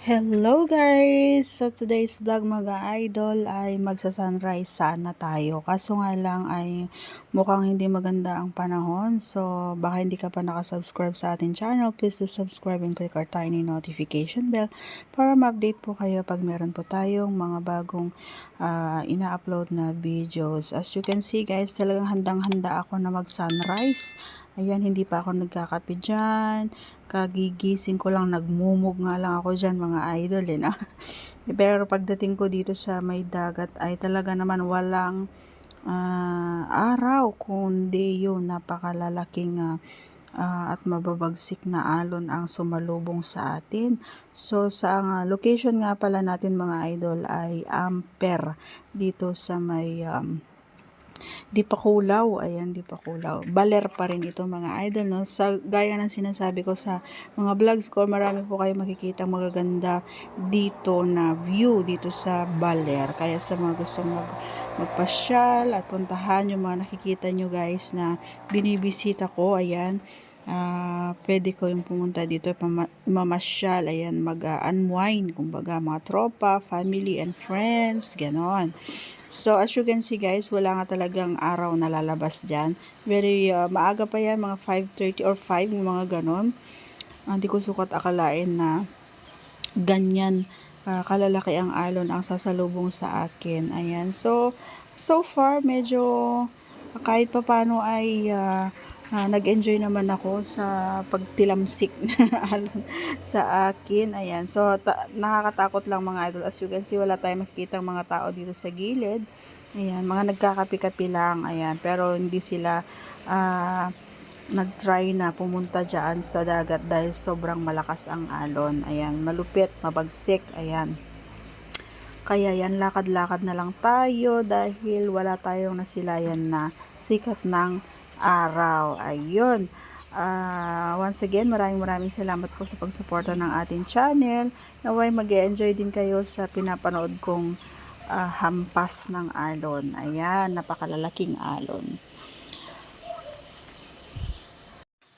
Hello guys! So today's vlog mga idol ay magsa-sunrise sana tayo. Kaso nga lang ay mukhang hindi maganda ang panahon. So baka hindi ka pa nakasubscribe sa ating channel, please do subscribe and click our tiny notification bell para ma-update po kayo pag meron po tayong mga bagong ina-upload na videos. As you can see guys, talagang handang-handa ako na mag-sunrise. Ayan, hindi pa ako nagkakape dyan. Kagigising ko lang, nagmumug nga lang ako dyan mga idol eh, no? Pero pagdating ko dito sa may dagat ay talaga naman walang araw, kundi yun napakalalaking at mababagsik na alon ang sumalubong sa atin. So sa location nga pala natin mga idol ay Amper dito sa may Dipakulaw, ayan, Dipakulaw. Baler pa rin ito mga idol, no? Sa gaya ng sinasabi ko sa mga vlogs ko, marami po kayo makikita magaganda dito na view dito sa Baler. Kaya sa mga gustong magpasyal at puntahan yung mga nakikita nyo guys na binibisita ko, ayan, pwede ko yung pumunta dito, mamasyal, ayan, mag-unwind, kumbaga mga tropa, family and friends, ganon. So, as you can see guys, wala nga talagang araw na lalabas dyan. Very maaga pa yan, mga 5:30 or 5, mga ganon. Hindi ko sukat akalain na ganyan kalalaki ang alon ang sasalubong sa akin. Ayan. So far, medyo kahit papano ay nag-enjoy naman ako sa pagtilamsik na alon sa akin. Ayan. So, nakakatakot lang mga idol. As you can see, wala tayong makikita mga tao dito sa gilid. Ayan. Mga nagkakapi-kapi lang. Ayan. Pero hindi sila nag-try na pumunta dyan sa dagat dahil sobrang malakas ang alon. Ayan. Malupit, mabagsik. Ayan. Kaya yan, lakad-lakad na lang tayo dahil wala tayong nasilayan na sikat ng araw. Ayun. Once again, maraming salamat po sa pagsuporta ng ating channel. Naway mag-enjoy din kayo sa pinapanood kong hampas ng alon. Ayan, napakalalaking alon.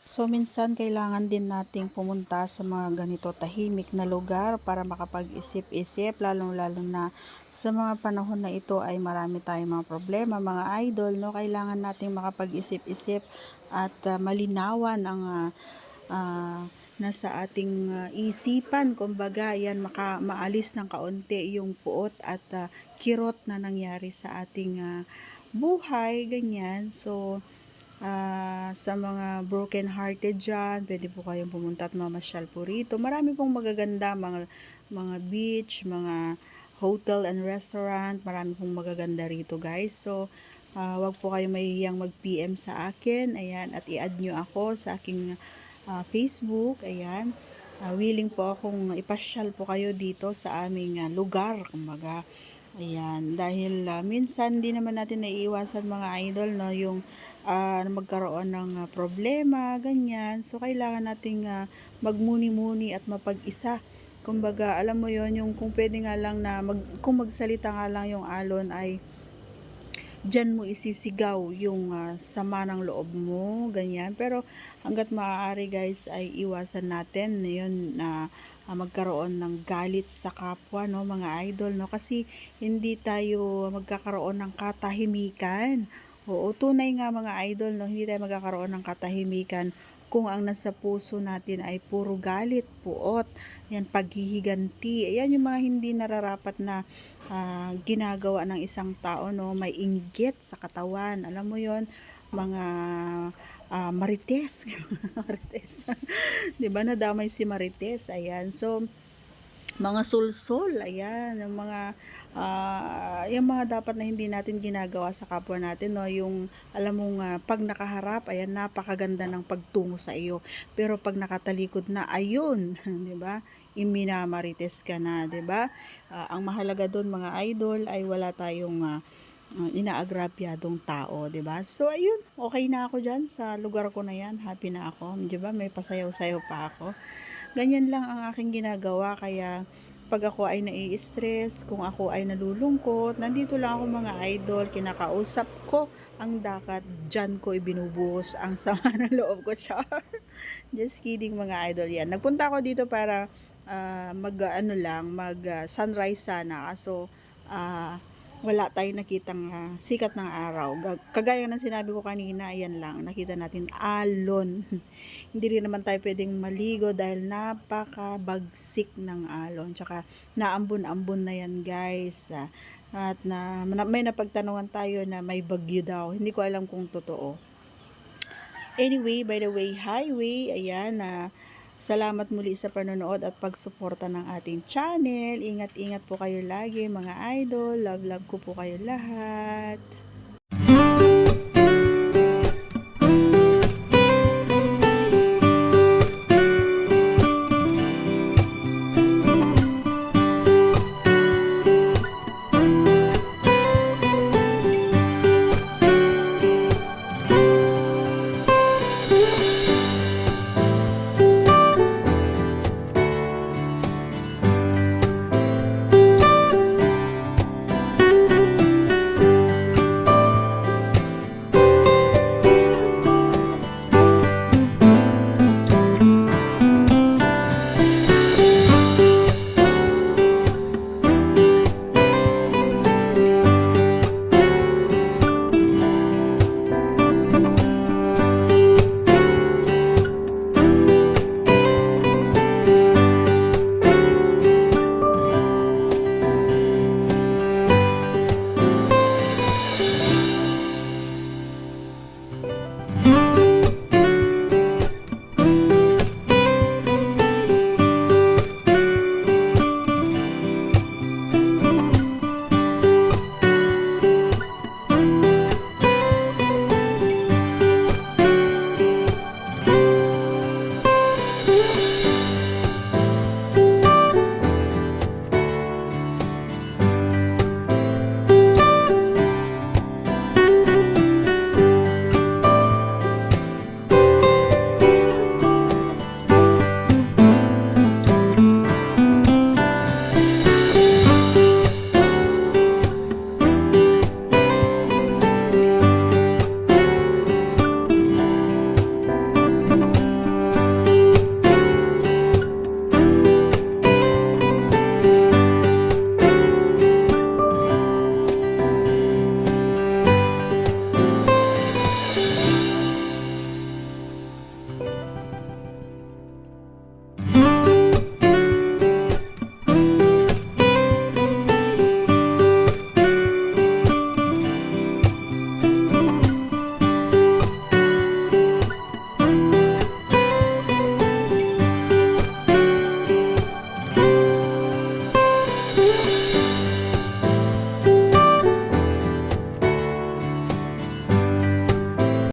So, minsan kailangan din nating pumunta sa mga ganito tahimik na lugar para makapag-isip-isip, lalong-lalo na sa mga panahon na ito ay marami tayong mga problema, mga idol, no? Kailangan nating makapag-isip-isip at malinawan ang nasa ating isipan. Kumbaga, yan, maalis ng kaunti yung puot at kirot na nangyari sa ating buhay, ganyan. So, sa mga broken hearted dyan, pwede po kayong pumunta at mamasyal po rito. Marami pong magaganda, mga beach, mga hotel and restaurant, marami pong magaganda rito guys. So, wag po kayong mahihiyang mag-PM sa akin, ayan, at i-add nyo ako sa aking Facebook, ayan. Willing po akong ipasyal po kayo dito sa aming lugar, kumbaga. Ayan, dahil minsan di naman natin naiiwasan mga idol, no, yung magkaroon ng problema, ganyan. So, kailangan nating magmuni-muni at mapag-isa. Kumbaga, alam mo yon, yung kung pwede nga lang na, kung magsalita nga lang yung alon ay dyan mo isisigaw yung sama ng loob mo, ganyan. Pero hanggat maaari guys ay iwasan natin yun na magkaroon ng galit sa kapwa, no, mga idol, no, kasi hindi tayo magkakaroon ng katahimikan. Oo, tunay nga mga idol, no, hindi tayo magkakaroon ng katahimikan kung ang nasa puso natin ay puro galit, puot, yan, paghihiganti. Ayan yung mga hindi nararapat na ginagawa ng isang tao, no, may inggit sa katawan. Alam mo yon, mga marites. Marites. 'Di ba nadamay si Marites? Ayan. So, mga sulsol, ayan, yung mga dapat na hindi natin ginagawa sa kapwa natin, no, yung alam mong pag nakaharap, ayan, napakaganda ng pagtungo sa iyo, pero pag nakatalikod na, ayun, 'di ba? Iminamarites ka na, 'di ba? Ang mahalaga doon mga idol ay wala tayong inaagrabyadong tao, 'di ba? So ayun, okay na ako diyan sa lugar ko na 'yan, happy na ako, 'di ba? May pasayaw-sayaw pa ako. Ganyan lang ang aking ginagawa, kaya pag ako ay nai-stress, kung ako ay nalulungkot, nandito lang ako mga idol, kinakausap ko ang dagat, dyan ko ibinubuhos ang sama ng loob ko, char. Just kidding mga idol yan. Nagpunta ako dito para mag-ano lang, sunrise sana kaso wala tayong nakitang sikat ng araw. Kagaya ng sinabi ko kanina, ayan lang, nakita natin alon. Hindi rin naman tayo pwedeng maligo dahil napakabagsik ng alon. Tsaka naambon-ambon na yan guys. At may napagtanungan tayo na may bagyo daw. Hindi ko alam kung totoo. Anyway, by the way, highway, ayan salamat muli sa panonood at pagsuporta ng ating channel. Ingat-ingat po kayo lagi mga idol. Love ko po kayo lahat.